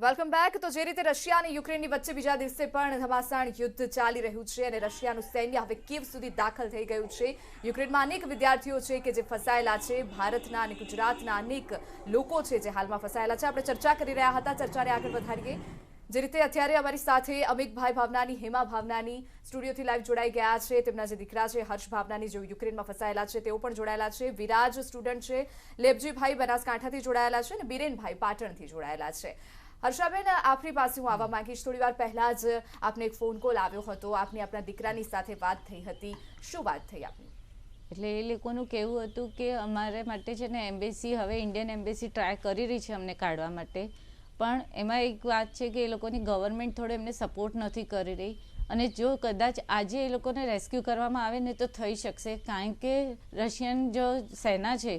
Welcome back. તો જે રીતે રશિયા અને યુક્રેનની વચ્ચે બીજા દિવસે પણ ઘમાસાણ યુદ્ધ ચાલી રહ્યું છે અને રશિયાનું સૈન્ય હવે કીવ સુધી દાખલ થઈ ગયું છે. યુક્રેનમાં અનેક વિદ્યાર્થીઓ છે કે જે ફસાયેલા છે. ભારતના અને ગુજરાતના અનેક લોકો છે જે હાલમાં ફસાયેલા છે. આપણે ચર્ચા કરી રહ્યા હતા, ચર્ચાને આગળ વધારીએ. જે રીતે અત્યારે અમારી સાથે અમિકભાઈ ભાવનાની, હેમા ભાવનાની સ્ટુડિયોથી લાઈવ જોડાઈ ગયા છે. તેમના જે દીકરા છે હર્ષ ભાવનાની, જેઓ યુક્રેનમાં ફસાયેલા છે, તેઓ પણ જોડાયેલા છે. વિરાજ સ્ટુડન્ટ છે, લેબજીભાઈ બનાસકાંઠાથી જોડાયેલા છે અને બિરેનભાઈ પાટણથી જોડાયેલા છે. હર્ષાબેન, આપની પાસે હું આવવા માંગીશ. થોડી વાર પહેલા જ આપને એક ફોન કોલ આવ્યો હતો, આપની આપણા દીકરાની સાથે વાત થઈ હતી. શું વાત થઈ આપની? એટલે એ લોકોનું કહેવું હતું કે અમારે માટે છે ને એમ્બેસી, હવે ઇન્ડિયન એમ્બેસી ટ્રાય કરી રહી છે અમને કાઢવા માટે, પણ એમાં એક વાત છે કે એ લોકોની ગવર્મેન્ટ થોડો એમને સપોર્ટ નથી કરી રહી. અને જો કદાચ આજે એ લોકોને રેસ્ક્યુ કરવામાં આવે ને તો થઈ શકશે, કારણ કે રશિયન જો સેના છે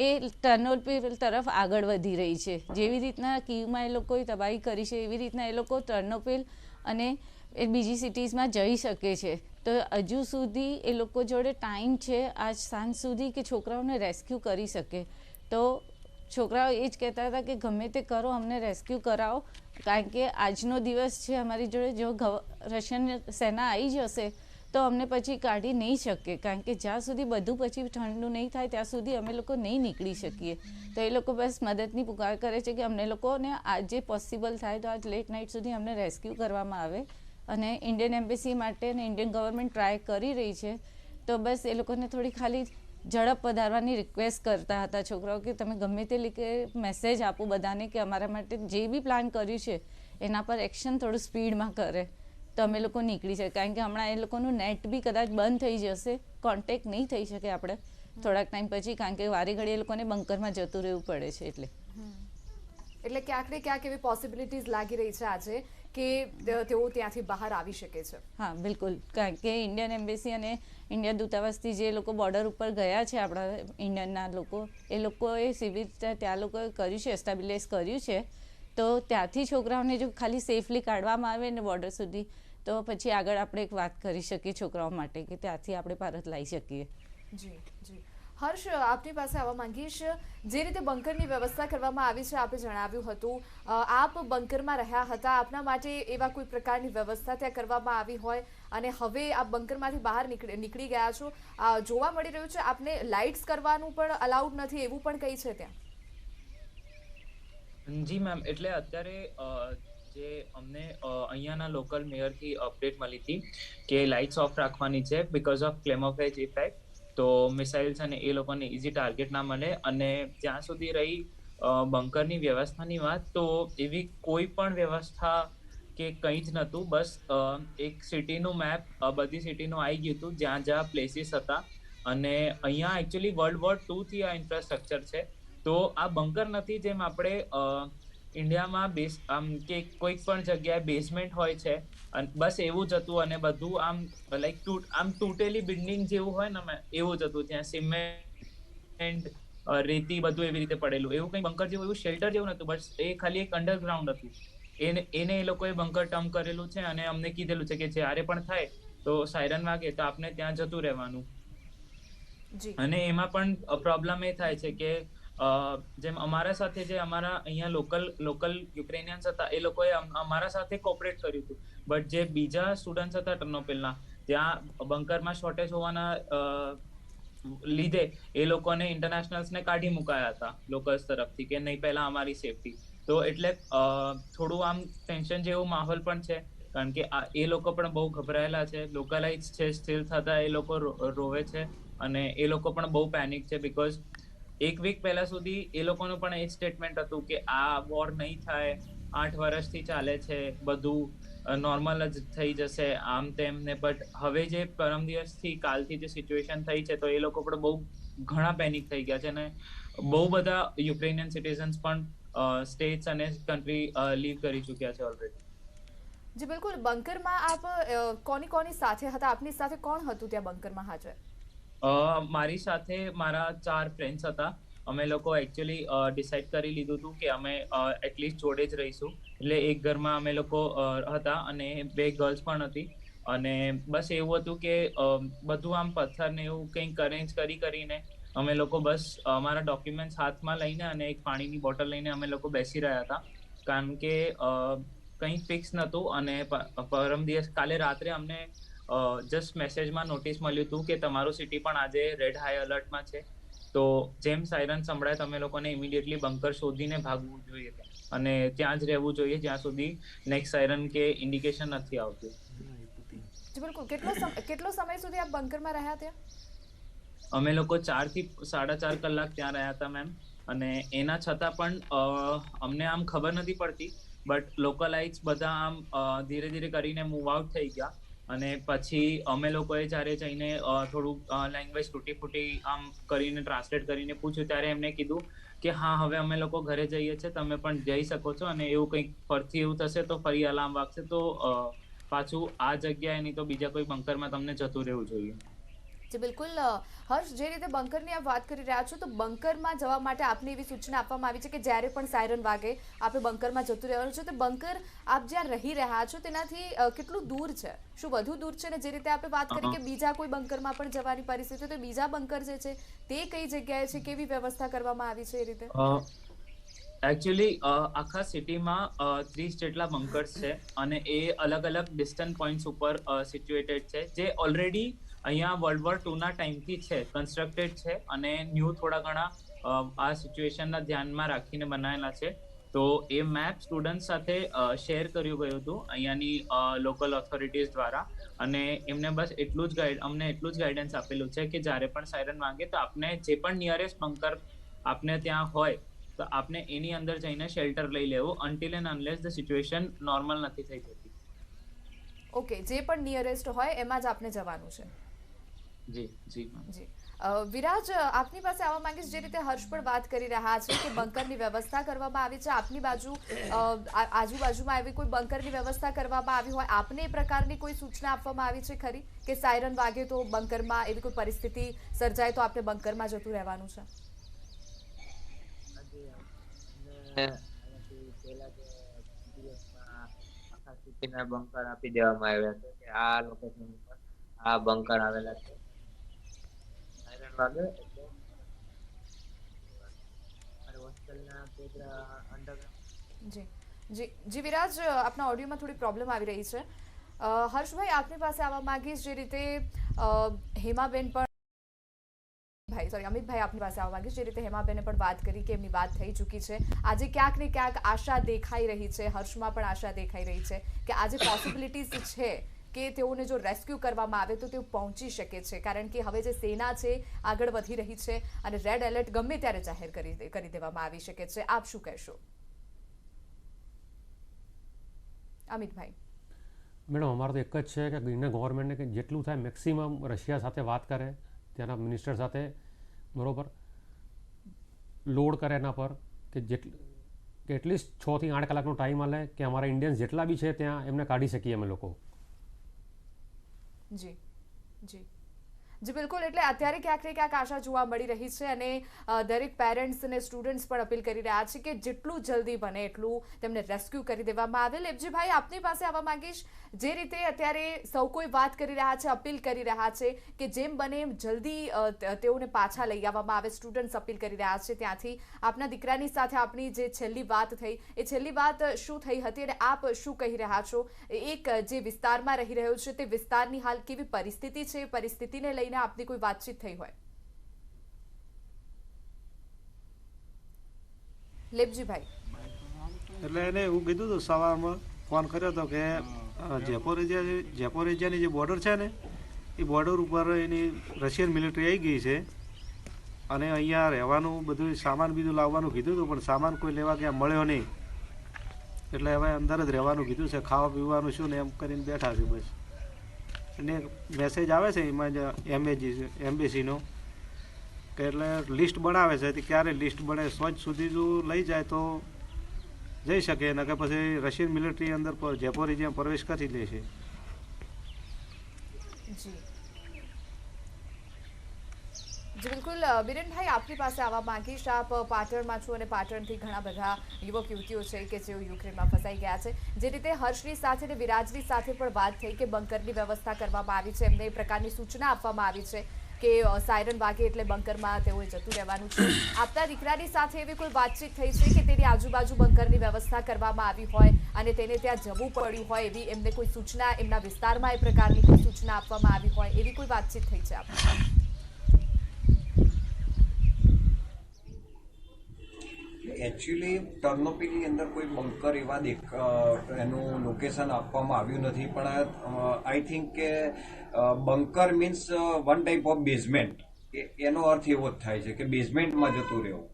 એ ટર્નોપિલ તરફ આગળ વધી રહી છે. જેવી રીતના કીવમાં એ લોકોએ તબાહી કરી છે, એવી રીતના એ લોકો ટર્નોપિલ અને એ બીજી સિટીઝમાં જઈ શકે છે. તો હજુ સુધી એ લોકો જોડે ટાઈમ છે આજ સાંજ સુધી કે છોકરાઓને રેસ્ક્યુ કરી શકે. તો છોકરાઓ એ જ કહેતા હતા કે ગમે તે કરો, અમને રેસ્ક્યુ કરાવો, કારણ કે આજનો દિવસ છે અમારી જોડે. જો રશિયન સેના આવી જશે તો અમને પછી કાઢી નહીં શકે, કારણ કે જ્યાં સુધી બધું પછી ઠંડુ નહીં થાય ત્યાં સુધી અમે લોકો નહીં નીકળી શકીએ. તો એ લોકો બસ મદદની પુકાર કરે છે કે અમને લોકોને આજે પોસિબલ થાય તો આજ લેટ નાઇટ સુધી અમને રેસ્ક્યુ કરવામાં આવે. અને ઇન્ડિયન એમ્બેસી માટે અને ઇન્ડિયન ગવર્મેન્ટ ટ્રાય કરી રહી છે. તો બસ એ લોકોને થોડી ખાલી ઝડપ વધારવાની રિક્વેસ્ટ કરતા હતા છોકરાઓ, કે તમે ગમે તે લીધે મેસેજ આપો બધાને કે અમારા માટે જે બી પ્લાન કર્યું છે એના પર એક્શન થોડું સ્પીડમાં કરે તો અમે લોકો નીકળી શકે. કારણ કે હમણાં એ લોકોનું નેટ બી કદાચ બંધ થઈ જશે, કોન્ટેક્ટ નહીં થઈ શકે આપણે થોડાક ટાઈમ પછી, કારણ કે વારે ઘડી એ લોકોને બંકરમાં જતું રહેવું પડે છે. એટલે ક્યાંક ને ક્યાંક એવી પોસિબિલિટીઝ લાગી રહી છે આજે કે તેઓ ત્યાંથી બહાર આવી શકે છે. હા, બિલકુલ. કારણ કે ઇન્ડિયન એમ્બેસી અને ઇન્ડિયન દૂતાવાસથી જે લોકો બોર્ડર ઉપર ગયા છે આપણા ઇન્ડિયનના લોકો, એ લોકોએ સિવિલ ત્યાં લોકોએ કર્યું છે, એસ્ટાબ્લિશ કર્યું છે. તો ત્યાંથી છોકરાઓને જો ખાલી સેફલી કાઢવામાં આવે ને બોર્ડર સુધી, તો પછી આગળ આપણે એક વાત કરી શકીએ છોકરાઓ માટે કે ત્યાંથી આપણે ભારત લાવી શકીએ. જી જી. હર્ષ, આપની પાસે આવવા માંગીશ. જે રીતે બંકરની વ્યવસ્થા કરવામાં આવી છે, આપે જણાવ્યું હતું, આપ બંકરમાં રહ્યા હતા, આપના માટે એવા કોઈ પ્રકારની વ્યવસ્થા ત્યાં કરવામાં આવી હોય અને હવે આપ બંકરમાંથી બહાર નીકળી ગયા છો, જોવા મળી રહ્યું છે આપને લાઇટ્સ કરવાનું પણ અલાઉડ નથી, એવું પણ કંઈ છે ત્યાં? જી મેમ, એટલે અત્યારે જે અમને અહીંયાના લોકલ મેયરથી અપડેટ મળી હતી કે લાઇટ્સ ઓફ રાખવાની છે બીકોઝ ઓફ ક્લેમોફેજ ઇફેક્ટ. તો મિસાઇલ્સ અને એ લોકોને ઇઝી ટાર્ગેટ ના મળે. અને જ્યાં સુધી રહી બંકરની વ્યવસ્થાની વાત, તો એવી કોઈ પણ વ્યવસ્થા કે કંઈ જ નહોતું. બસ એક સિટીનું મેપ બધી સિટીનું આવી ગયું હતું, જ્યાં જ્યાં પ્લેસીસ હતા. અને અહીંયા એકચ્યુઅલી વર્લ્ડ વોર 2 થી આ ઇન્ફ્રાસ્ટ્રક્ચર છે. તો આ બંકર નથી જેમ આપણે ઇન્ડિયામાં આમ કે કોઈક પણ જગ્યાએ બેઝમેન્ટ હોય છે, બસ એવું જ હતું. અને બધું આમ લાઈક આમ તૂટેલી બિલ્ડિંગ જેવું હોય ને એવું જ હતું. ત્યાં સિમેન્ટ, રેતી બધું એવી રીતે પડેલું, એવું કંઈ બંકર જેવું, એવું શેલ્ટર જેવું નતું. બસ એ ખાલી એક અંડરગ્રાઉન્ડ હતું. એને એ લોકોએ બંકર ટર્મ કરેલું છે. અને અમને કીધેલું છે કે જ્યારે પણ થાય તો સાયરન વાગે તો આપણે ત્યાં જતું રહેવાનું. અને એમાં પણ પ્રોબ્લેમ એ થાય છે કે જેમ અમારા સાથે જે અમારા અહીંયા લોકલ યુક્રેનિયન્સ હતા, એ લોકોએ અમારા સાથે કોઓપરેટ કર્યું હતું. બટ જે બીજા સ્ટુડન્ટ્સ હતા ટર્નોપિલના, ત્યાં બંકરમાં શોર્ટેજ હોવાના લીધે એ લોકોને ઇન્ટરનેશનલ્સને કાઢી મુકાયા હતા લોકલ્સ તરફથી કે નહીં, પહેલા અમારી સેફટી. તો એટલે થોડું આમ ટેન્શન જેવું માહોલ પણ છે, કારણ કે એ લોકો પણ બહુ ગભરાયેલા છે. લોકલાઇઝ છે સ્ટીલ થતા એ લોકો રોવે છે. અને એ લોકો પણ બહુ પેનિક છે બીકોઝ એક વીક પહેલા સુધી એ લોકોનું પણ એ સ્ટેટમેન્ટ હતું કે આ વોર નહીં થાય, 8 વર્ષથી ચાલે છે, બધું નોર્મલ જ થઈ જશે, આમ તેમ ને. બટ હવે જે પરમ દિવસથી કાલથી જે સિચ્યુએશન થઈ છે, તો એ લોકો પણ બહુ ઘણા પેનિક થઈ ગયા છે. અને બહુ બધા યુક્રેનિયન સિટીઝન્સ પણ સ્ટેટ્સ અને કન્ટ્રી લીવ કરી ચૂક્યા છે ઓલરેડી. જી બિલકુલ. બંકરમાં આપ કોની સાથે હતા? આપની સાથે કોણ હતું ત્યાં બંકરમાં હાજર? મારી સાથે મારા 4 ફ્રેન્ડ્સ હતા. અમે લોકો એકચ્યુઅલી ડિસાઇડ કરી લીધું હતું કે અમે એટલીસ્ટ જોડે જ રહીશું. એટલે એક ઘરમાં અમે લોકો હતા અને 2 ગર્લ્સ પણ હતી. અને બસ એવું હતું કે બધું આમ પથ્થર ને એવું કંઈક અરેન્જ કરીને અમે લોકો બસ અમારા ડોક્યુમેન્ટ્સ હાથમાં લઈને અને એક પાણીની બોટલ લઈને અમે લોકો બેસી રહ્યા હતા. કારણ કે કંઈ ફિક્સ નહોતું અને પરમ દિવસ કાલે રાત્રે અમને જસ્ટ મેસેજમાં નોટિસ મળ્યું હતું કે તમારું સિટી પણ આજે રેડ હાઈ એલર્ટમાં છે. તો જેમ સાયરન સંભળાય તમે લોકોને ઇમિડિયેટલી બંકર શોધીને ભાગવું જોઈએ અને ત્યાં જ રહેવું જોઈએ જ્યાં સુધી નેક્સ્ટ સાયરન કે ઇન્ડિકેશન નથી આવતું. જી બિલકુલ. કેટલો સમય સુધી આપ બંકરમાં રહ્યા ત્યાં? અમે લોકો 4 થી 4.5 કલાક ત્યાં રહ્યા હતા મેમ, અને એના છતાં પણ અમને આમ ખબર નથી પડતી, બટ લોકલાઇટ્સ બધા આમ ધીરે ધીરે કરીને મૂવ આઉટ થઈ ગયા. અને પછી અમે લોકોએ જ્યારે જઈને થોડું લેંગ્વેજ તૂટી ફૂટી આમ કરીને ટ્રાન્સલેટ કરીને પૂછ્યું ત્યારે એમને કીધું કે હા હવે અમે લોકો ઘરે જઈએ છીએ, તમે પણ જઈ શકો છો, અને એવું કંઈક ફરથી એવું થશે તો ફરી અલાર્મ વાગશે તો પાછું આ જગ્યાએ નહીં તો બીજા કોઈ બંકરમાં તમને જતું રહેવું જોઈએ. જી બિલકુલ. હર્ષ, જે રીતે બંકરની આપ વાત કરી રહ્યા છો તો બંકરમાં જવા માટે આપને એવી સૂચના આપવામાં આવી છે કે જ્યારે પણ સાયરન વાગે આપણે બંકરમાં જતું રહેવાનું છે. તો બંકર આપ જ્યાં રહી રહ્યા છો તેનાથી કેટલું દૂર છે? શું વધુ દૂર છે? ને જે રીતે આપણે વાત કરી કે બીજા કોઈ બંકરમાં પણ જવાની પરિસ્થિતિ, તો બીજા બંકર જે છે તે કઈ જગ્યાએ છે, કેવી વ્યવસ્થા કરવામાં આવી છે એ રીતે? એકચ્યુઅલી આખા સિટીમાં 30 જેટલા બંકર્સ છે અને એ અલગ અલગ ડિસ્ટન્ટ પોઈન્ટ્સ ઉપર સિચ્યુએટેડ છે, જે ઓલરેડી અહીંયા વર્લ્ડ વોર 2 ના ટાઈમથી છે, કન્સ્ટ્રક્ટેડ છે અને ન્યૂ થોડા ઘણા આ સિચ્યુએશનના ધ્યાનમાં રાખીને બનાવેલા છે. તો એ મેપ સ્ટુડન્ટ સાથે શેર કર્યું ગયું હતું અહીંયાની લોકલ ઓથોરિટીઝ દ્વારા, અને એમને બસ અમને એટલું જ ગાઈડન્સ આપેલું છે કે જ્યારે પણ સાયરન વાગે તો આપને જે પણ નિયરેસ્ટ બંકર આપને ત્યાં હોય તો આપને એની અંદર જઈને શેલ્ટર લઈ લેવું until and unless the situation normal નથી થઈ જતી. ઓકે, જે પણ નિયરેસ્ટ હોય એમાં જ આપને જવાનું છે. જી જી જી. વિરાજ, આપની પાસે આવવા માંગીશ, જે રીતે હર્ષ પણ વાત કરી રહ્યા છે કે બંકરની વ્યવસ્થા કરવામાં આવી છે, આપની આજુબાજુમાં એવી કોઈ બંકરની વ્યવસ્થા કરવામાં આવી હોય, આપને એ પ્રકારની કોઈ સૂચના આપવામાં આવી છે ખરી કે સાયરન વાગે તો બંકરમાં એવી કોઈ પરિસ્થિતિ સર્જાય તો આપણે બંકરમાં જતું રહેવાનું છે? બંકર આપી દેવામાં આવ્યા છે કે આ લોકેશન ઉપર આ બંકર આવેલા છે. સાયરન વાગે એટલે હોસ્ટેલના અંડરગ્રાઉન્ડ. જી જી જી વિરાજ, આપના ઓડિયોમાં થોડી પ્રોબ્લેમ આવી રહી છે. હર્ષભાઈ, આપની પાસે આવવા માંગીશ, જે રીતે હેમાબેન પણ અમિતભાઈ આપની પાસે આવવા માંગીશ, જે રીતે હેમાબેને પણ વાત કરી કે એમની વાત થઈ ચૂકી છે. આજે ક્યાંક ને ક્યાંક આશા દેખાઈ રહી છે, હર્ષમાં પણ આશા દેખાઈ રહી છે કે આજે પોસિબિલિટીઝ છે કે તેઓને જો રેસ્ક્યુ કરવામાં આવે તો તેઓ પહોંચી શકે છે, કારણ કે હવે જે સેના છે આગળ વધી રહી છે અને રેડ એલર્ટ ગમે ત્યારે જાહેર કરી દેવામાં આવી શકે છે. આપ શું કહેશો અમિતભાઈ? મેડમ, અમારું તો એક જ છે કે ઇન્ડિયન ગવર્મેન્ટને કે જેટલું થાય મેક્સિમમ રશિયા સાથે વાત કરે, ત્યાંના મિનિસ્ટર સાથે બરાબર લોડ કરે એના પર કે એટલીસ્ટ 6 થી 8 કલાકનો ટાઈમ મળે કે અમારા ઇન્ડિયન્સ જેટલા બી છે ત્યાં એમને કાઢી શકીએ અમે લોકો. જી જી જી બિલકુલ. એટલે અત્યારે ક્યાંક ને ક્યાંક આશા જોવા મળી રહી છે અને દરેક પેરેન્ટ્સ અને સ્ટુડન્ટ્સ પણ અપીલ કરી રહ્યા છે કે જેટલું જલ્દી બને એટલું તેમને રેસ્ક્યુ કરી દેવામાં આવે. લેપજીભાઈ, આપની પાસે આવવા માંગીશ, જે રીતે અત્યારે સૌ કોઈ વાત કરી રહ્યા છે, અપીલ કરી રહ્યા છે કે જેમ બને એમ જલ્દી તેઓને પાછા લઈ આવવામાં આવે, સ્ટુડન્ટ્સ અપીલ કરી રહ્યા છે ત્યાંથી. આપના દીકરાની સાથે આપની જે છેલ્લી વાત થઈ એ છેલ્લી વાત શું થઈ હતી અને આપ શું કહી રહ્યા છો? એક જે વિસ્તારમાં રહી રહ્યો છે તે વિસ્તારની હાલ કેવી પરિસ્થિતિ છે, પરિસ્થિતિને લઈને આપની કોઈ વાતચીત થઈ હોય? લેપજીભાઈ. એટલે એને એવું કીધું હતું, સવારમાં ફોન કર્યો હતો કે જયપુર એરિયાની જે બોર્ડર છે ને એ બોર્ડર ઉપર એની રશિયન મિલિટરી આવી ગઈ છે અને અહીંયા રહેવાનું બધું સામાન બીજું લાવવાનું કીધું હતું, પણ સામાન કોઈ લેવા ગયા મળ્યો નહીં, એટલે હવે અંદર જ રહેવાનું કીધું છે, ખાવા પીવાનું શું ને એમ કરીને બેઠા છે બસ. અને મેસેજ આવે છે એમાં જ એમ્બેસીનો કે એટલે લિસ્ટ બનાવે છે, ક્યારે લિસ્ટ બને સોચ સુધી જો લઈ જાય તો જઈ શકે, ને કે પછી રશિયન મિલિટરી અંદર જયપુર એરિયા પ્રવેશ કરી લે છે. જી જી બિલકુલ. બિરેનભાઈ, આપની પાસે આવવા માંગીશ. આપ પાટણમાં છો અને પાટણથી ઘણા બધા યુવક યુવતીઓ છે કે જેઓ યુક્રેનમાં ફસાઈ ગયા છે. જે રીતે હર્ષની સાથે અને વિરાજની સાથે પણ વાત થઈ કે બંકરની વ્યવસ્થા કરવામાં આવી છે, એમને એ પ્રકારની સૂચના આપવામાં આવી છે, કે સાયરન વાગે એટલે બંકરમાં તેઓએ જતું રહેવાનું છે. આપના દીકરાની સાથે એવી કોઈ વાતચીત થઈ છે કે તેની આજુબાજુ બંકરની વ્યવસ્થા કરવામાં આવી હોય અને તેને ત્યાં જવું પડ્યું હોય એવી એમને કોઈ સૂચના, એમના વિસ્તારમાં એ પ્રકારની કોઈ સૂચના આપવામાં આવી હોય એવી કોઈ વાતચીત થઈ છે આપને? એકચ્યુઅલી ટર્નોપિલની અંદર કોઈ બંકર એવા એનું લોકેશન આપવામાં આવ્યું નથી, પણ આઈ થિંક કે bunker means one type of basement. એનો અર્થ એવો જ થાય છે કે બેઝમેન્ટમાં જતું રહેવું,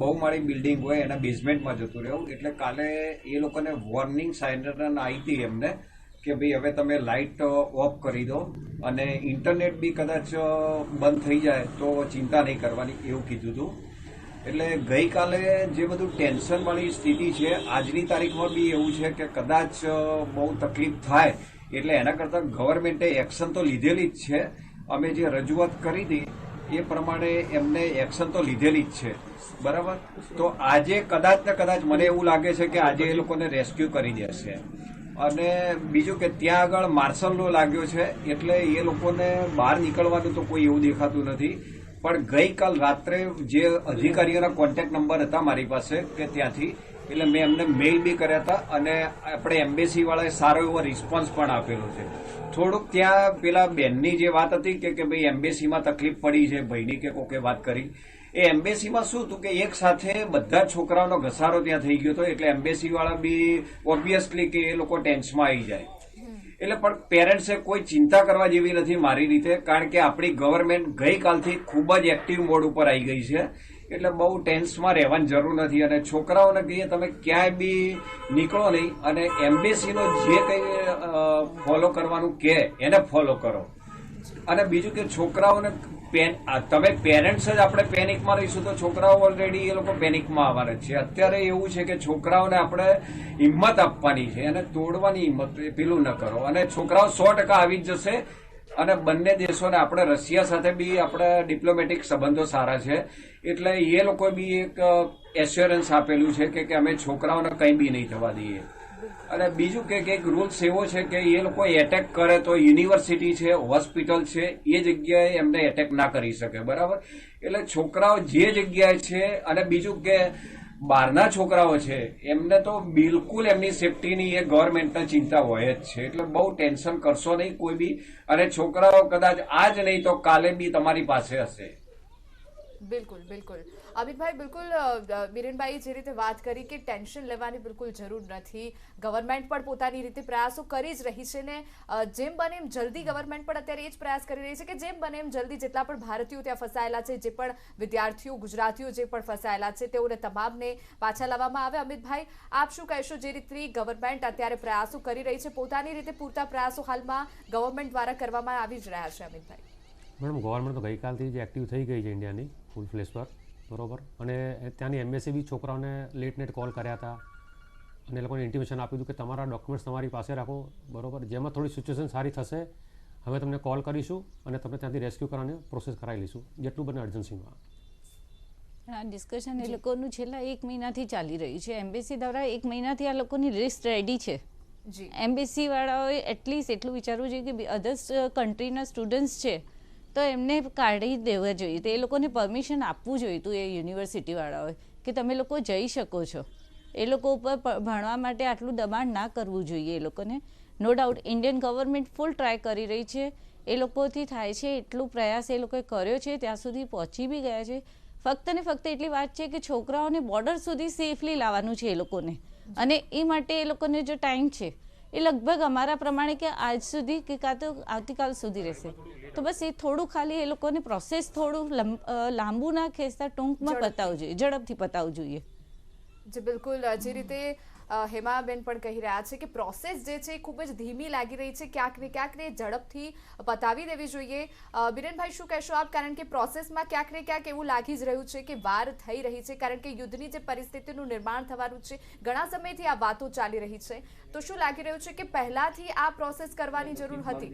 બહુમાળી બિલ્ડિંગ હોય એના બેઝમેન્ટમાં જતું રહેવું. એટલે કાલે એ લોકોને વોર્નિંગ સાયરન આવી હતી એમને કે ભાઈ હવે તમે લાઇટ ઓફ કરી દો અને ઇન્ટરનેટ બી કદાચ બંધ થઈ જાય તો ચિંતા નહીં કરવાની, એવું કીધું હતું. એટલે ગઈકાલે જે બધું ટેન્શનવાળી સ્થિતિ છે, આજની તારીખમાં બી એવું છે કે કદાચ બહુ તકલીફ થાય, એટલે એના કરતાં ગવર્મેન્ટે એક્શન તો લીધેલી જ છે. અમે જે રજૂઆત કરી હતી એ પ્રમાણે એમને એક્શન તો લીધેલી જ છે, બરાબર. તો આજે કદાચ ને કદાચ મને એવું લાગે છે કે આજે એ લોકોને રેસ્ક્યુ કરી દેશે. અને બીજું કે ત્યાં આગળ માર્શલ લો લાગ્યો છે, એટલે એ લોકોને બહાર નીકળવાનું તો કોઈ એવું દેખાતું નથી. પણ ગઈકાલ રાત્રે જે અધિકારીઓના કોન્ટેક્ટ નંબર હતા મારી પાસે કે ત્યાંથી, એટલે મેં એમને મેઇલ બી કર્યા હતા અને આપણે એમ્બેસી વાળાએ સારો એવો રિસ્પોન્સ પણ આપેલો છે. થોડુંક ત્યાં પેલા બેનની જે વાત હતી કે ભાઈ એમ્બેસીમાં તકલીફ પડી છે, ભાઈની કે કોકે વાત કરી, એ એમ્બેસીમાં શું હતું કે એક સાથે બધા છોકરાઓનો ઘસારો ત્યાં થઈ ગયો હતો, એટલે એમ્બેસી વાળા બી ઓબ્વિયસલી કે એ લોકો ટેન્શનમાં આવી જાય. એટલે પણ પેરેન્ટ્સે કોઈ ચિંતા કરવા જેવી નથી મારી રીતે, કારણ કે આપણી ગવર્મેન્ટ ગઈકાલથી ખૂબ જ એક્ટિવ મોડ ઉપર આવી ગઈ છે. એટલે બહુ ટેન્સમાં રહેવાની જરૂર નથી. અને છોકરાઓને કહીએ તમે ક્યાંય બી નીકળો નહીં અને એમ્બેસીનો જે કંઈ ફોલો કરવાનું કહે એને ફોલો કરો. અને બીજું કે છોકરાઓને તમે પેરેન્ટ્સ જ આપણે પેનિકમાં રહીશું તો છોકરાઓ ઓલરેડી એ લોકો પેનિકમાં આવવાના છે. અત્યારે એવું છે કે છોકરાઓને આપણે હિંમત આપવાની છે અને તોડવાની હિંમત પેલું ન કરો. અને છોકરાઓ 100% આવી જ જશે. અને બંને દેશોને આપણે રશિયા સાથે બી આપણે ડિપ્લોમેટિક સંબંધો સારા છે, એટલે એ લોકો બી એક એશ્યોરન્સ આપેલું છે કે અમે છોકરાઓને કંઈ બી નહીં થવા દઈએ. અને બીજું કે એક રૂલ્સ એવો છે કે એ લોકો એટેક કરે તો યુનિવર્સિટી છે, હોસ્પિટલ છે, એ જગ્યાએ એમને એટેક ના કરી શકે, બરાબર. એટલે છોકરાઓ જે જગ્યાએ છે, અને બીજું કે બહારના છોકરાઓ છે એમને તો બિલકુલ એમની સેફટીની એ ગવર્મેન્ટને ચિંતા હોય જ છે. એટલે બહુ ટેન્શન કરશો નહીં કોઈ બી. અને છોકરાઓ કદાચ આજ નહીં તો કાલે બી તમારી પાસે હશે. બિલકુલ બિલકુલ અમિતભાઈ, બિલકુલ બિરેનભાઈ જે રીતે વાત કરી કે ટેન્શન લેવાની બિલકુલ જરૂર નથી. ગવર્મેન્ટ પણ પોતાની રીતે પ્રયાસો કરી જ રહી છે ને જેમ બને એમ જલ્દી ગવર્મેન્ટ પણ અત્યારે એ જ પ્રયાસ કરી રહી છે કે જેમ બને એમ જલ્દી જેટલા પણ ભારતીયો ત્યાં ફસાયેલા છે, જે પણ વિદ્યાર્થીઓ ગુજરાતીઓ જે પણ ફસાયેલા છે તેઓને તમામને પાછા લાવવામાં આવે. અમિતભાઈ, આપ શું કહેશો? જે રીતે ગવર્મેન્ટ અત્યારે પ્રયાસો કરી રહી છે, પોતાની રીતે પૂરતા પ્રયાસો હાલમાં ગવર્મેન્ટ દ્વારા કરવામાં આવી જ રહ્યા છે. અમિતભાઈ મેડમ, ગવર્મેન્ટ તો ગઈકાલથી જ એક્ટિવ થઈ ગઈ છે ઇન્ડિયાની ફૂલ ફ્લેશ પર, બરાબર. અને ત્યાંની એમ્બેસી બી છોકરાઓને લેટ નેટ કોલ કર્યા હતા અને એ લોકોને ઇન્ટિમેશન આપ્યું હતું કે તમારા ડોક્યુમેન્ટ્સ તમારી પાસે રાખો, બરાબર. જેમાં થોડી સિચ્યુએશન સારી થશે હવે તમને કોલ કરીશું અને તમને ત્યાંથી રેસ્ક્યુ કરવાની પ્રોસેસ કરાવી લઈશું જેટલું બને અર્જન્સીમાં. આ ડિસ્કશન એ લોકોનું છેલ્લા 1 મહિનાથી ચાલી રહ્યું છે. એમ્બેસી દ્વારા 1 મહિનાથી આ લોકોની લિસ્ટ રેડી છે. એમ્બેસી વાળાઓએ એટલીસ્ટ એટલું વિચારવું જોઈએ કે અધર્સ કન્ટ્રીના સ્ટુડન્ટ્સ છે તો એમને કાઢી દેવા જોઈએ, તો એ લોકોને પરમિશન આપવું જોઈએ હતું એ યુનિવર્સિટી વાળાઓએ કે તમે લોકો જઈ શકો છો. એ લોકો ઉપર ભણવા માટે આટલું દબાણ ના કરવું જોઈએ એ લોકોને. નો ડાઉટ ઇન્ડિયન ગવર્મેન્ટ ફૂલ ટ્રાય કરી રહી છે, એ લોકોથી થાય છે એટલું પ્રયાસ એ લોકોએ કર્યો છે, ત્યાં સુધી પહોંચી બી ગયા છે. ફક્ત ને ફક્ત એટલી વાત છે કે છોકરાઓને બોર્ડર સુધી સેફલી લાવવાનું છે એ લોકોને, અને એ માટે એ લોકોને જો ટાઈમ છે એ લગભગ અમારા પ્રમાણે કે આજ સુધી કે કાં તો આવતીકાલ સુધી રહેશે. તો બસ એ થોડું ખાલી એ લોકોને પ્રોસેસ થોડું લાંબુ ના ખેંચતા ટૂંકમાં પતાવવું જોઈએ, ઝડપથી પતાવવું જોઈએ. જી બિલકુલ, જે રીતે હેમાબેન પણ કહી રહ્યા છે કે પ્રોસેસ જે છે એ ખૂબ જ ધીમી લાગી રહી છે, ક્યાંક ને ઝડપથી પતાવી દેવી જોઈએ. બિરેનભાઈ, શું કહેશો આપ? કારણ કે પ્રોસેસમાં ક્યાંક ને ક્યાંક એવું લાગી જ રહ્યું છે કે વાર થઈ રહી છે, કારણ કે યુદ્ધની જે પરિસ્થિતિનું નિર્માણ થવાનું છે, ઘણા સમયથી આ વાતો ચાલી રહી છે. તો શું લાગી રહ્યું છે કે પહેલાથી આ પ્રોસેસ કરવાની જરૂર હતી?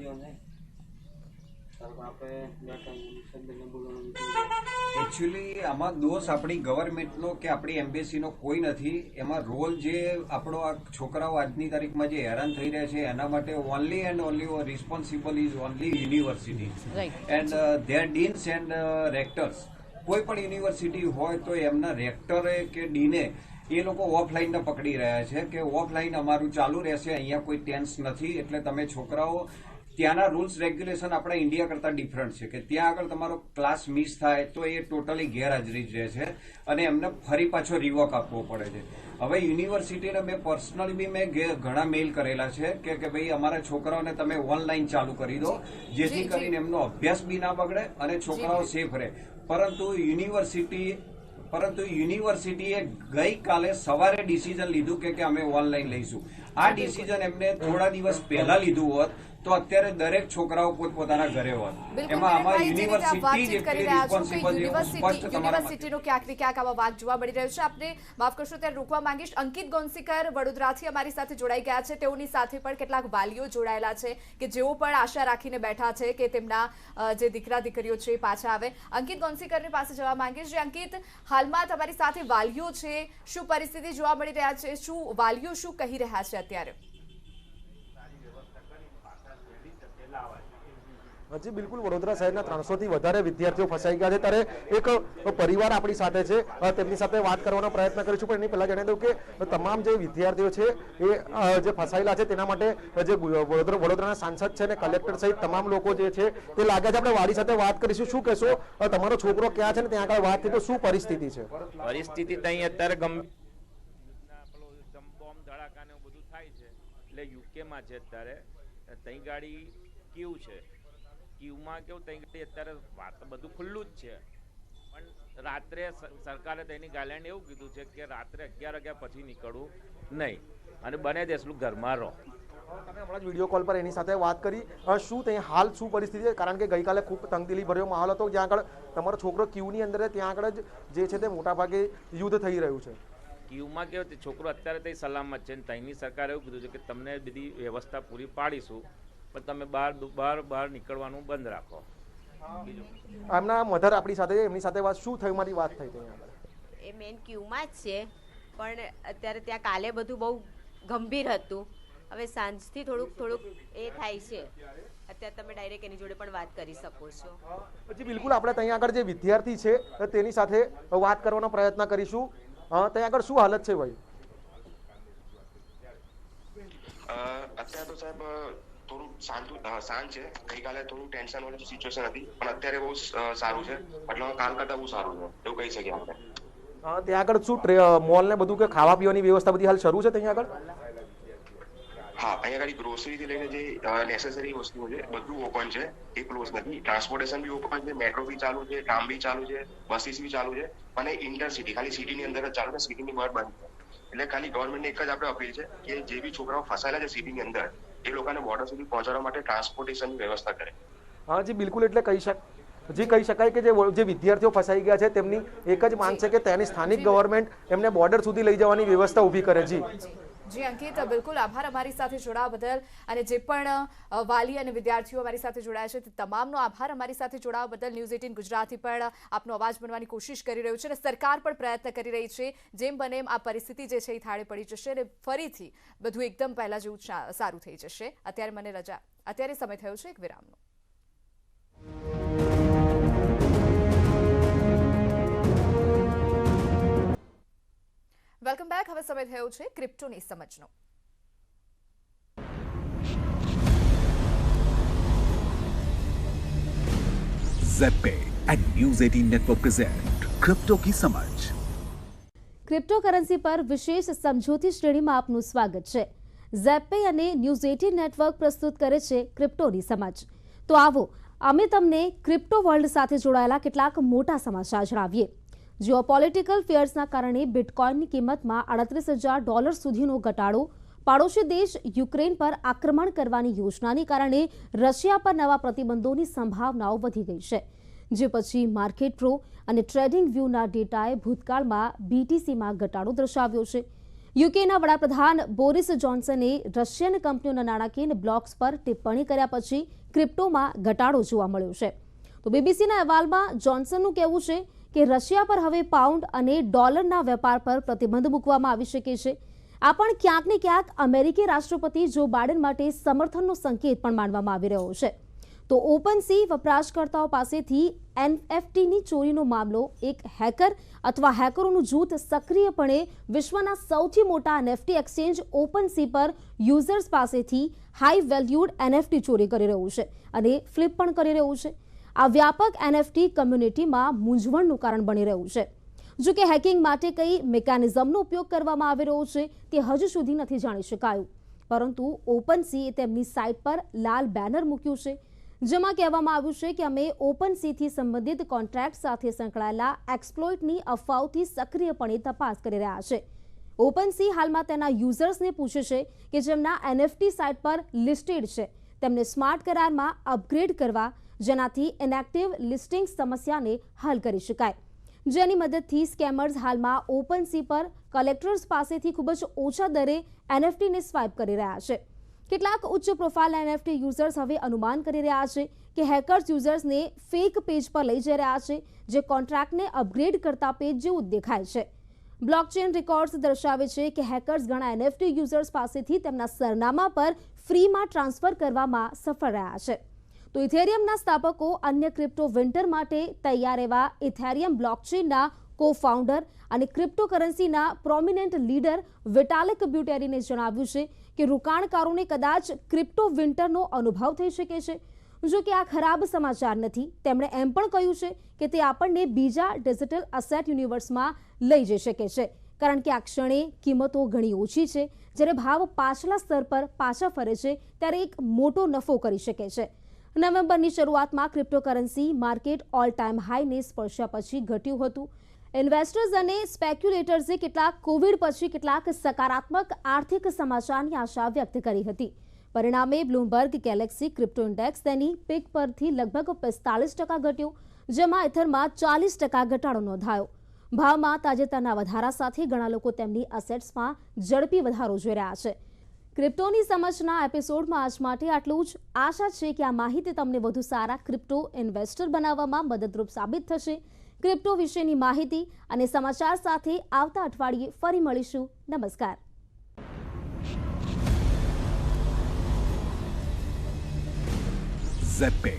એકચ્યુઅલી આમાં દોષ આપણી ગવર્મેન્ટનો કે આપણી એમ્બેસીનો કોઈ નથી. એમાં રોલ જે આપણો આ છોકરાઓ આજની તારીખમાં જે હેરાન થઈ રહ્યા છે એના માટે only and only responsible is only university and their deans and rectors. કોઈ પણ યુનિવર્સિટી હોય તો એમના રેક્ટરે કે ડીને એ લોકો ઓફલાઈનને પકડી રહ્યા છે કે ઓફલાઈન અમારું ચાલુ રહેશે, અહીંયા કોઈ ટેન્સ નથી. એટલે તમે છોકરાઓ ત્યાંના રૂલ્સ રેગ્યુલેશન આપણા ઇન્ડિયા કરતાં ડિફરન્ટ છે કે ત્યાં આગળ તમારો ક્લાસ મિસ થાય તો એ ટોટલી ગેરહાજરી જ રહે છે અને એમને ફરી પાછો રિવોક આપવો પડે છે. હવે યુનિવર્સિટીને મેં પર્સનલી બી મેં ઘણા મેઇલ કરેલા છે કે ભાઈ અમારા છોકરાઓને તમે ઓનલાઈન ચાલુ કરી દો જેથી કરીને એમનો અભ્યાસ બી ના બગડે અને છોકરાઓ સેફ રહે. પરંતુ યુનિવર્સિટીએ ગઈકાલે સવારે ડિસિઝન લીધું કે અમે ઓનલાઈન લઈશું. આ ડિસિઝન એમને થોડા દિવસ પહેલા લીધું હોત તો અત્યારે દરેક છોકરાઓ પોતપોતાના ઘરે હોત. એમાં આમાં યુનિવર્સિટી જેટલી રિસ્પોન્સિબલ યુનિવર્સિટીનો ક્યાંક ને ક્યાંક આવા વાક જોવા મળી રહ્યો છે. આપને માફ કરશો ત્યારે રોકવા માંગીશ. અંકિત ગોંસીકર વડોદરાથી અમારી સાથે જોડાઈ ગયા છે. તેઓની સાથે પણ કેટલાક વાલીઓ જોડાયેલા છે કે જેઓ પણ આશા રાખીને બેઠા છે કે તેમના જે દીકરા દીકરીઓ છે પાછા આવે. અંકિત ગોંસીકરની પાસે જવા માંગીશ. જે અંકિત, હાલમાં તમારી સાથે વાલીઓ છે, શું પરિસ્થિતિ જોવા મળી રહ્યા છે? શું વાલીઓ શું કહી રહ્યા છે અત્યારે? જી બિલકુલ, વડોદરા શહેરના 300 થી વધારે વિદ્યાર્થીઓ ફસાઈ ગયા છે. ત્યારે એક પરિવાર આપણી સાથે છે, તેમની સાથે વાત કરવાનો પ્રયત્ન કરીશું. પણ એની પહેલા જણાવી દઉં કે તમામ જે વિદ્યાર્થીઓ છે એ જે ફસાયેલા છે તેના માટે જે વડોદરાના સાંસદ છે અને કલેક્ટર સહિત તમામ લોકો જે છે તે લાગ્યા છે. આપણે વાલી સાથે વાત કરીશું. શું કહેશો, તમારો છોકરો ક્યાં છે ને ત્યાં આગળ વાત થઈ તો શું પરિસ્થિતિ છે? પરિસ્થિતિ તો અહીં અત્યારે બોમ્બ ધડાકા ને બધું થાય છે એટલે યુકેમાં છે અત્યારે. ત્યાં ગાડી કેવું છે, ક્યુમાં કેવું ત્યાં અત્યારે વાત બધું ખુલ્લું જ છે. પણ રાત્રે સરકારે તેની ગાઈડલાઈન એવું કીધું છે કે રાત્રે 11 વાગ્યા પછી નીકળવું નહીં અને બને તેટલું ઘરમાં રહો. તમે હમણાં જ વિડીયો કોલ પર એની સાથે વાત કરી. શું ત્યાં હાલ શું પરિસ્થિતિ છે? કારણ કે ગઈકાલે ખૂબ તંગદિલી ભર્યો માહોલ હતો જ્યાં આગળ તમારો છોકરો ક્યુની અંદર ત્યાં આગળ જે છે તે મોટાભાગે યુદ્ધ થઈ રહ્યું છે. ક્યુમાં કેવું છોકરો અત્યારે ત્યાં સલામત છે. ત્યાંની સરકારે એવું કીધું છે કે તમને બધી વ્યવસ્થા પૂરી પાડીશું પણ તમે બહાર નીકળવાનું બંધ રાખો. એમના મધર આપણી સાથે, એમની સાથે વાત શું થયું, મારી વાત થઈ એ મેન ક્યુમાં જ છે પણ અત્યારે ત્યાં કાલે બધું બહુ ગંભીર હતું. હવે સાંજથી થોડુંક એ થાય છે. અત્યારે તમે ડાયરેક્ટ એની જોડે પણ વાત કરી શકો છો. પછી બિલકુલ આપણે ત્યાં આગળ જે વિદ્યાર્થી છે તેની સાથે વાત કરવાનો પ્રયત્ન કરીશું. ત્યાં આગળ શું હાલત છે ભાઈ? અત્યારે તો સાહેબ થોડું શાંત છે. ગઈકાલે થોડું ટેન્શન વાળી સિચ્યુએશન હતી પણ અત્યારે બહુ સારું છે. મતલબ કાલ કરતા બહુ સારું છે એવું કહી શકીએ આપણે. ત્યાં આગળ શું મોલ ને બધું કે ખાવા પીવાની વ્યવસ્થા બધી હાલ શરૂ છે ત્યાં આગળ? હા, અહીંયા આગળ ગ્રોસરી થી લઈને જે નેસેસરી વસ્તુઓ છે બધું ઓપન છે. એ ક્લોઝ નથી. ટ્રાન્સપોર્ટેશન બી ઓપન છે. મેટ્રો બી ચાલુ છે, ટ્રામ બી ચાલુ છે, બસીસ બી ચાલુ છે. અને ઇન્ટરસિટી ખાલી સિટીની અંદર જ ચાલુ છે, સિટીની બહાર બંધ છે. એટલે ખાલી ગવર્મેન્ટને એક જ આપણે અપીલ છે કે જે બી છોકરાઓ ફસાયેલા છે સિટીની અંદર એ લોકોને બોર્ડર સુધી પહોંચાડવા માટે ટ્રાન્સપોર્ટેશનની વ્યવસ્થા કરે. હા જી બિલકુલ, એટલે કહી શકાય કે જે વિદ્યાર્થીઓ ફસાઈ ગયા છે તેમની એક જ માંગ છે કે તેની સ્થાનિક ગવર્મેન્ટ એમને બોર્ડર સુધી લઈ જવાની વ્યવસ્થા ઊભી કરે. જી અંકિત, બિલકુલ આભાર અમારી સાથે જોડાવા બદલ. અને જે પણ વાલી અને વિદ્યાર્થીઓ અમારી સાથે જોડાયા છે તે તમામનો આભાર. અમારી સાથે જોડાવા બદલ ન્યૂઝ 18 ગુજરાતી પણ આપનો અવાજ બનવાની કોશિશ કરી રહ્યું છે અને સરકાર પણ પ્રયત્ન કરી રહી છે જેમ બને એમ આ પરિસ્થિતિ જે છે એ થાળે પડી જશે અને ફરીથી બધું એકદમ પહેલા જેવું સારું થઈ જશે. અત્યારે સમય થયો છે એક વિરામનો. Welcome back. હવે સમય થયો છે ક્રિપ્ટોની સમજનો. Zebpay and News 18 network present crypto की समझ. ક્રિપ્ટોકરન્સી પર વિશેષ સમજૂતી શ્રેણીમાં આપનું સ્વાગત છે. ઝેપે અને ન્યૂઝ 18 નેટવર્ક પ્રસ્તુત કરે છે ક્રિપ્ટોની સમજ. તો આવો અમે તમને ક્રિપ્ટો વર્લ્ડ સાથે જોડાયેલા કેટલાક મોટા સમાચાર જણાવીએ. જીઓપોલિટિકલ ફેયર્સના કારણે બિટકોઇનની કિંમતમાં $38,000 સુધીનો ઘટાડો, પાડોશી દેશ યુક્રેન પર આક્રમણ કરવાની યોજનાને કારણે રશિયા પર નવા પ્રતિબંધોની સંભાવનાઓ વધી ગઈ છે. જે પછી માર્કેટ પ્રો અને ટ્રેડિંગ વ્યૂના ડેટાએ ભૂતકાળમાં BTCમાં ઘટાડો દર્શાવ્યો છે. યુકેના વડાપ્રધાન બોરિસ જોન્સને રશિયન કંપનીઓના નાણાકીય બ્લોક્સ પર ટિપ્પણી કર્યા પછી ક્રિપ્ટોમાં ઘટાડો જોવા મળ્યો છે. તો બીબીસીના અહેવાલમાં જોન્સનનું કહેવું છે કે રશિયા પર હવે પાઉન્ડ અને ડોલરના વેપાર પર પ્રતિબંધ મૂકવામાં આવી શકે છે. આ પણ ક્યાંક ને ક્યાંક અમેરિકી રાષ્ટ્રપતિ જો બાઇડન માટે સમર્થનનો સંકેત પણ માનવામાં આવી રહ્યો છે. તો ઓપનસી વપરાશકર્તાઓ પાસેથી એનએફટીની ચોરીનો મામલો એક હેકર અથવા હેકરોનું જૂથ સક્રિયપણે વિશ્વના સૌથી મોટા એનએફટી એક્સચેન્જ ઓપનસી પર યુઝર્સ પાસેથી હાઈ વેલ્યુડ એનએફટી ચોરી કરી રહ્યું છે અને ફ્લિપ પણ કરી રહ્યું છે. આ વ્યાપક એનએફટી કમ્યુનિટીમાં મૂંઝવણનું કારણ બની રહ્યું છે. જો કે હેકિંગ માટે કઈ મિકેનિઝમનો ઉપયોગ કરવામાં આવી રહ્યો છે તે હજુ સુધી નથી જાણી શકાયું, પરંતુ ઓપનસીએ તેમની સાઇટ પર લાલ બેનર મૂક્યું છે જેમાં કહેવામાં આવ્યું છે કે અમે ઓપનસીથી સંબંધિત કોન્ટ્રાક્ટ સાથે સંકળાયેલા એક્સપ્લોઇટની અફવાઓથી સક્રિયપણે તપાસ કરી રહ્યા છે. ઓપનસી હાલમાં તેના યુઝર્સને પૂછે છે કે જેમના એનએફટી સાઇટ પર લિસ્ટેડ છે તેમને સ્માર્ટ કરારમાં અપગ્રેડ કરવા, જેનાથી ઇનએક્ટિવ લિસ્ટિંગ સમસ્યાને હલ કરી શકાય. જેની મદદથી સ્કેમર્સ હાલમાં ઓપનસી પર કલેક્ટર્સ પાસેથી ખૂબ જ ઓછા દરે એનએફટીને સ્વાઇપ કરી રહ્યા છે. કેટલાક ઉચ્ચ પ્રોફાઇલ એનએફટી યુઝર્સ હવે અનુમાન કરી રહ્યા છે કે હેકર્સ યુઝર્સને ફેક પેજ પર લઈ જઈ રહ્યા છે જે કોન્ટ્રાક્ટને અપગ્રેડ કરતા પેજ જેવું દેખાય છે. બ્લોકચેન રેકોર્ડ્સ દર્શાવે છે કે હેકર્સ ઘણા એનએફટી યુઝર્સ પાસેથી તેમના સરનામા પર ફ્રીમાં ટ્રાન્સફર કરવામાં સફળ રહ્યા છે. તો ઇથેરિયમના સ્થાપકો અન્ય ક્રિપ્ટો વિન્ટર માટે તૈયાર એવા ઇથેરિયમ બ્લોકચેનના કો-ફાઉન્ડર અને ક્રિપ્ટોકરન્સીના પ્રોમિનન્ટ લીડર વિટાલિક બ્યુટેરીને જણાવ્યું છે કે રોકાણકારોને કદાચ ક્રિપ્ટો વિન્ટરનો અનુભવ થઈ શકે છે. જો કે આ ખરાબ સમાચાર નથી. તેમણે એમ પણ કહ્યું છે કે તે આપણને બીજા ડિજિટલ અસેટ યુનિવર્સમાં લઈ જઈ શકે છે, કારણ કે આ ક્ષણે કિંમતો ઘણી ઓછી છે. જ્યારે ભાવ પાછલા સ્તર પર પાછા ફરે છે ત્યારે એક મોટો નફો કરી શકે છે. નવેમ્બરની શરૂઆતમાં ક્રિપ્ટોકરન્સી માર્કેટ ઓલ ટાઈમ હાઈને સ્પર્શ્યા પછી ઘટ્યું હતું. ઇન્વેસ્ટર્સ અને સ્પેક્યુલેટર્સે કેટલાક કોવિડ પછી કેટલાક સકારાત્મક આર્થિક સમાચારની આશા વ્યક્ત કરી હતી. પરિણામે બ્લૂમબર્ગ ગેલેક્સી ક્રિપ્ટો ઇન્ડેક્સ તેની પીક પરથી લગભગ 45% ઘટ્યો, જેમાં ઇથરમાં 40% ઘટાડો નોંધાયો. ભાવમાં તાજેતરના વધારા સાથે ઘણા લોકો તેમની અસેટ્સમાં ઝડપી વધારો જોઈ રહ્યા છે. ક્રિપ્ટોની સમજના એપિસોડમાં આજ માટે આટલું જ. આશા છે કે આ માહિતી તમને વધુ સારા ક્રિપ્ટો ઇન્વેસ્ટર બનાવવામાં મદદરૂપ સાબિત થશે. ક્રિપ્ટો વિશેની માહિતી અને સમાચાર સાથે આવતા અઠવાડિયે ફરી મળીશું. નમસ્કાર. ZPay